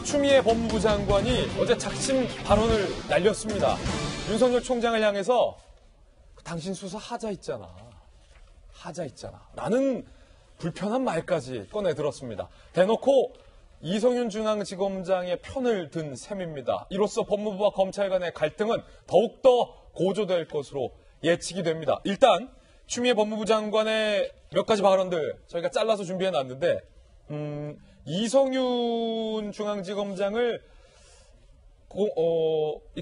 추미애 법무부 장관이 어제 작심 발언을 날렸습니다. 윤석열 총장을 향해서 당신 수사 하자 있잖아. 라는 불편한 말까지 꺼내들었습니다. 대놓고 이성윤 중앙지검장의 편을 든 셈입니다. 이로써 법무부와 검찰 간의 갈등은 더욱더 고조될 것으로 예측이 됩니다. 일단 추미애 법무부 장관의 몇 가지 발언들 저희가 잘라서 준비해놨는데 이성윤 중앙지검장을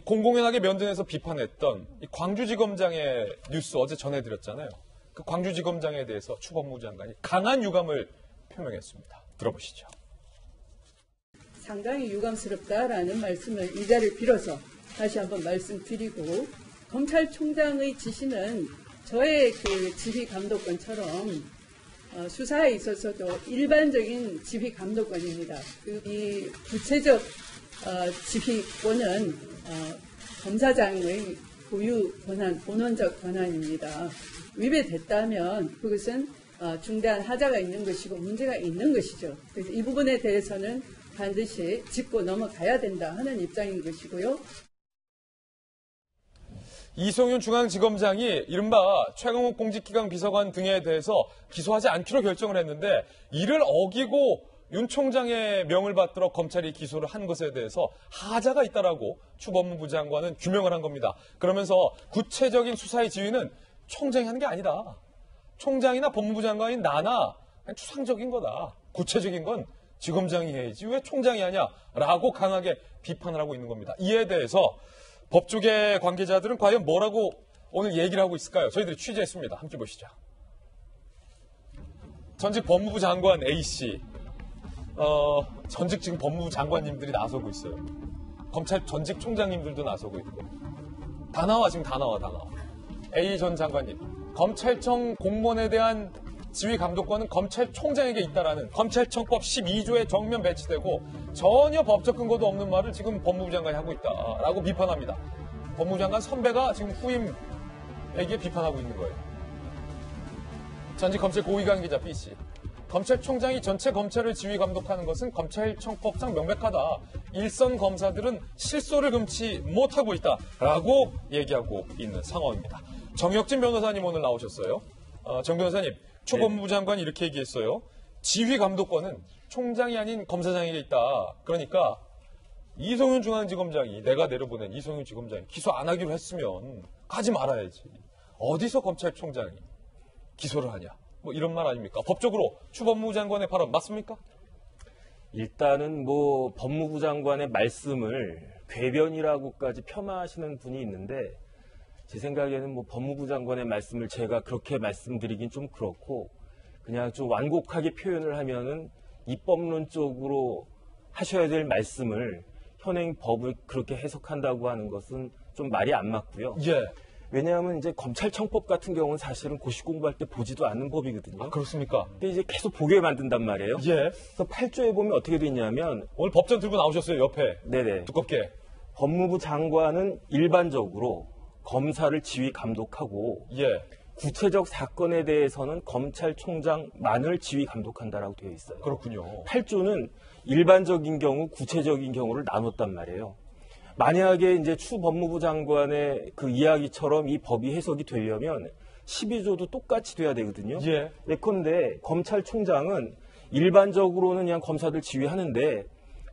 공공연하게 면전에서 비판했던 이 광주지검장의 뉴스 어제 전해드렸잖아요. 그 광주지검장에 대해서 추 법무부 장관이 강한 유감을 표명했습니다. 들어보시죠. 상당히 유감스럽다라는 말씀을 이 자리를 빌어서 다시 한번 말씀드리고, 검찰총장의 지시는 저의 그 지휘 감독권처럼 수사에 있어서도 일반적인 지휘 감독권입니다. 이 구체적 지휘권은 검사장의 고유 권한, 본원적 권한입니다. 위배됐다면 그것은 중대한 하자가 있는 것이고 문제가 있는 것이죠. 그래서 이 부분에 대해서는 반드시 짚고 넘어가야 된다 하는 입장인 것이고요. 이성윤 중앙지검장이 이른바 최강욱 공직기강 비서관 등에 대해서 기소하지 않기로 결정을 했는데 이를 어기고 윤 총장의 명을 받들어 검찰이 기소를 한 것에 대해서 하자가 있다라고 추 법무부 장관은 규명을 한 겁니다. 그러면서 구체적인 수사의 지휘는 총장이 하는 게 아니다. 총장이나 법무부 장관인 나나 그냥 추상적인 거다. 구체적인 건 지검장이 해야지 왜 총장이 하냐라고 강하게 비판을 하고 있는 겁니다. 이에 대해서 법조계 관계자들은 과연 뭐라고 오늘 얘기를 하고 있을까요? 저희들이 취재했습니다. 함께 보시죠. 전직 법무부 장관 A씨, 전직 지금 법무부 장관님들이 나서고 있어요. 검찰 전직 총장님들도 나서고 있고. 다 나와. A 전 장관님. 검찰청 공무원에 대한 지휘 감독권은 검찰총장에게 있다라는 검찰청법 12조에 정면 배치되고 전혀 법적 근거도 없는 말을 지금 법무부 장관이 하고 있다라고 비판합니다. 법무부 장관 선배가 지금 후임에게 비판하고 있는 거예요. 전직 검찰 고위관계자 B씨. 검찰총장이 전체 검찰을 지휘 감독하는 것은 검찰청법상 명백하다. 일선 검사들은 실소를 금치 못하고 있다라고 얘기하고 있는 상황입니다. 정혁진 변호사님 오늘 나오셨어요. 정 변호사님, 추 법무부 장관이 이렇게 얘기했어요. 지휘 감독권은 총장이 아닌 검사장에게 있다. 그러니까 이성윤 중앙지검장이, 내가 내려보낸 이성윤 지검장이 기소 안 하기로 했으면 가지 말아야지. 어디서 검찰총장이 기소를 하냐. 뭐 이런 말 아닙니까? 법적으로 추 법무부 장관의 발언 맞습니까? 일단은 뭐 법무부 장관의 말씀을 궤변이라고까지 폄하하시는 분이 있는데 제 생각에는 뭐 법무부 장관의 말씀을 제가 그렇게 말씀드리긴 좀 그렇고 그냥 좀 완곡하게 표현을 하면은 입법론적으로 하셔야 될 말씀을 현행 법을 그렇게 해석한다고 하는 것은 좀 말이 안 맞고요. 예. 왜냐하면 이제 검찰청법 같은 경우는 사실은 고시 공부할 때 보지도 않는 법이거든요. 아, 그렇습니까? 근데 이제 계속 보게 만든단 말이에요. 예. 그래서 8조에 보면 어떻게 돼 있냐면 오늘 법전 들고 나오셨어요, 옆에. 네네. 두껍게. 법무부 장관은 일반적으로 검사를 지휘 감독하고 예. 구체적 사건에 대해서는 검찰총장만을 지휘 감독한다라고 되어 있어요. 그렇군요. 8조는 일반적인 경우, 구체적인 경우를 나눴단 말이에요. 만약에 이제 추 법무부 장관의 그 이야기처럼 이 법이 해석이 되려면 12조도 똑같이 돼야 되거든요. 예. 예컨대 검찰총장은 일반적으로는 그냥 검사들 지휘하는데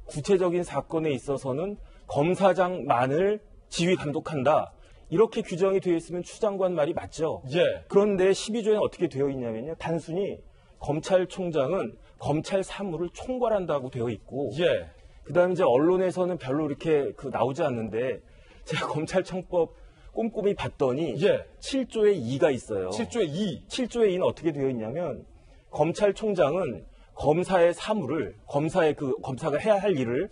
구체적인 사건에 있어서는 검사장만을 지휘 감독한다. 이렇게 규정이 되어 있으면 추 장관 말이 맞죠. 예. 그런데 12조에는 어떻게 되어 있냐면요. 단순히 검찰총장은 검찰 사무를 총괄한다고 되어 있고 예. 그다음에 이제 언론에서는 별로 이렇게 나오지 않는데 제가 검찰청법 꼼꼼히 봤더니 예. 7조에 2가 있어요. 7조에 2. 7조에 2는 어떻게 되어 있냐면 검찰총장은 검사의 사무를 검사가 해야 할 일을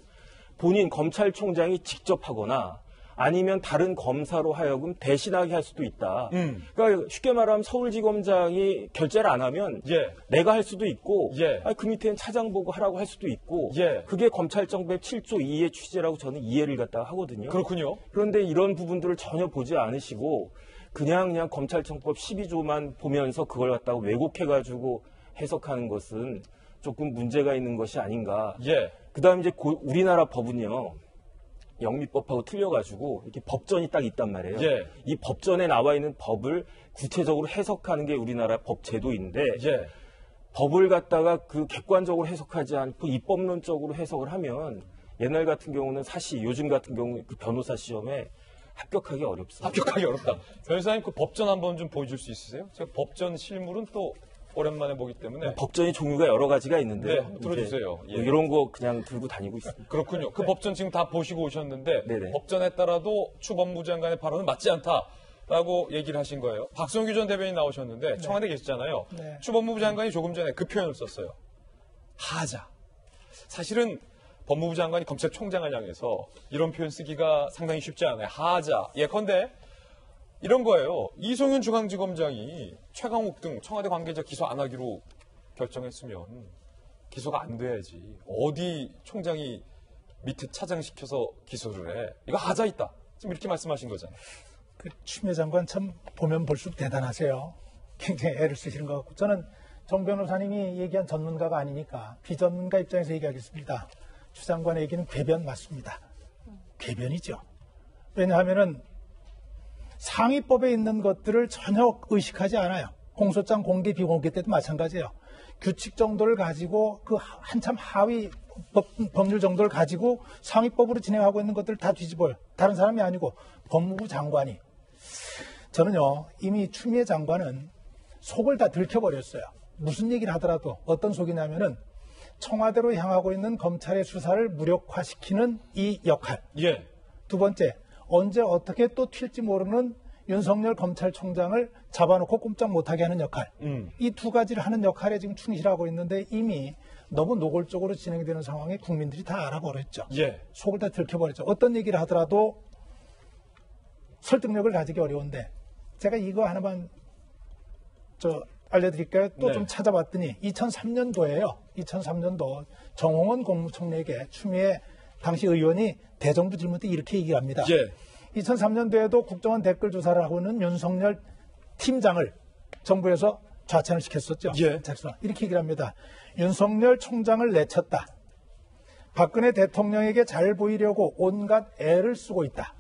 본인 검찰총장이 직접 하거나 아니면 다른 검사로 하여금 대신하게 할 수도 있다. 그러니까 쉽게 말하면 서울지검장이 결재를 안 하면 예. 내가 할 수도 있고 예. 그 밑에는 차장 보고 하라고 할 수도 있고 예. 그게 검찰청법 7조 2의 취지라고 저는 이해를 갖다가 하거든요. 그렇군요. 그런데 이런 부분들을 전혀 보지 않으시고 그냥 검찰청법 12조만 보면서 그걸 갖다가 왜곡해가지고 해석하는 것은 조금 문제가 있는 것이 아닌가. 예. 그다음 이제 우리나라 법은요. 영미법하고 틀려가지고 이렇게 법전이 딱 있단 말이에요. 예. 이 법전에 나와 있는 법을 구체적으로 해석하는 게 우리나라 법 제도인데 예. 법을 갖다가 그 객관적으로 해석하지 않고 입법론적으로 해석을 하면 옛날 같은 경우는 사실 요즘 같은 경우 그 변호사 시험에 합격하기 어렵습니다. 합격하기 어렵다. 변호사님 그 법전 한번 좀 보여줄 수 있으세요? 제가 법전 실물은 또 오랜만에 보기 때문에. 법전이 종류가 여러 가지가 있는데 네, 한번 들어주세요. 예. 이런 거 그냥 들고 다니고 있습니다. 그렇군요. 그 법전 지금 다 보시고 오셨는데 네네. 법전에 따라도 추 법무부 장관의 발언은 맞지 않다라고 얘기를 하신 거예요. 박성규 전 대변인 나오셨는데 청와대 계시잖아요. 네. 추 법무부 장관이 조금 전에 그 표현을 썼어요. 하자. 사실은 법무부 장관이 검찰총장을 향해서 이런 표현 쓰기가 상당히 쉽지 않아요. 하자. 예컨대 이런 거예요. 이송윤 중앙지검장이 최강욱 등 청와대 관계자 기소 안 하기로 결정했으면 기소가 안 돼야지. 어디 총장이 밑에 차장시켜서 기소를 해. 이거 하자 있다. 지금 이렇게 말씀하신 거잖아요. 그 추미애 장관 참 보면 볼수록 대단하세요. 굉장히 애를 쓰시는 것 같고. 저는 정 변호사님이 얘기한 전문가가 아니니까 비전문가 입장에서 얘기하겠습니다. 추 장관의 얘기는 궤변 맞습니다. 궤변이죠. 왜냐하면은 상위법에 있는 것들을 전혀 의식하지 않아요. 공소장 공개 비공개 때도 마찬가지예요. 규칙 정도를 가지고 그 한참 하위 법률 정도를 가지고 상위법으로 진행하고 있는 것들을 다 뒤집어요. 다른 사람이 아니고 법무부 장관이. 저는요, 이미 추미애 장관은 속을 다 들켜버렸어요. 무슨 얘기를 하더라도 어떤 속이냐면은 청와대로 향하고 있는 검찰의 수사를 무력화시키는 이 역할. 예. 두 번째, 언제 어떻게 또 튈지 모르는 윤석열 검찰총장을 잡아놓고 꼼짝 못하게 하는 역할. 이 두 가지를 하는 역할에 지금 충실하고 있는데 이미 너무 노골적으로 진행되는 상황에 국민들이 다 알아버렸죠. 예. 속을 다 들켜버렸죠. 어떤 얘기를 하더라도 설득력을 가지기 어려운데 제가 이거 하나만 알려드릴까요? 또 좀 네. 찾아봤더니 2003년도에요. 2003년도 정홍원 국무총리에게 추미애 당시 의원이 대정부 질문 때 이렇게 얘기를 합니다. 예. 2003년도에도 국정원 댓글 조사를 하고 있는 윤석열 팀장을 정부에서 좌천을 시켰었죠. 예. 그래서 이렇게 얘기를 합니다. 윤석열 총장을 내쳤다. 박근혜 대통령에게 잘 보이려고 온갖 애를 쓰고 있다.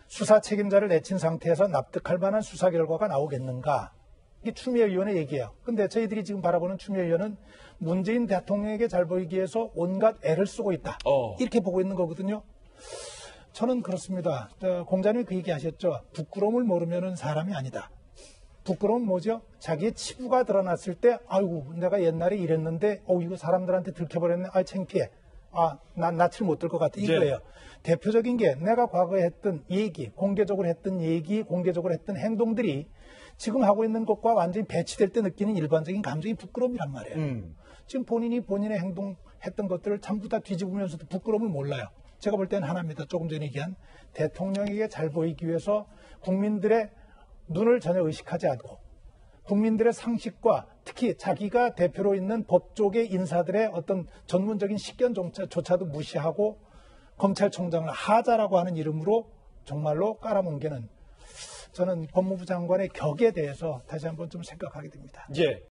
수사 책임자를 내친 상태에서 납득할 만한 수사 결과가 나오겠는가? 이게 추미애 의원의 얘기예요. 근데 저희들이 지금 바라보는 추미애 의원은 문재인 대통령에게 잘 보이기 위해서 온갖 애를 쓰고 있다. 이렇게 보고 있는 거거든요. 저는 그렇습니다. 공자님이 그 얘기 하셨죠. 부끄러움을 모르면 사람이 아니다. 부끄러움은 뭐죠? 자기의 치부가 드러났을 때 아이고 내가 옛날에 이랬는데 이거 사람들한테 들켜버렸네. 창피해. 난 낯을 못 들 것 같아. 이거예요. 예. 대표적인 게 내가 과거에 했던 얘기, 공개적으로 했던 얘기, 공개적으로 했던 행동들이 지금 하고 있는 것과 완전히 배치될 때 느끼는 일반적인 감정이 부끄러움이란 말이에요. 지금 본인이 본인의 행동했던 것들을 전부 다 뒤집으면서도 부끄러움을 몰라요. 제가 볼 때는 하나입니다. 조금 전에 얘기한 대통령에게 잘 보이기 위해서 국민들의 눈을 전혀 의식하지 않고 국민들의 상식과 특히 자기가 대표로 있는 법조계 인사들의 어떤 전문적인 식견조차도 무시하고 검찰총장을 하자라고 하는 이름으로 정말로 깔아뭉개는 저는 법무부 장관의 격에 대해서 다시 한번 좀 생각하게 됩니다. 예.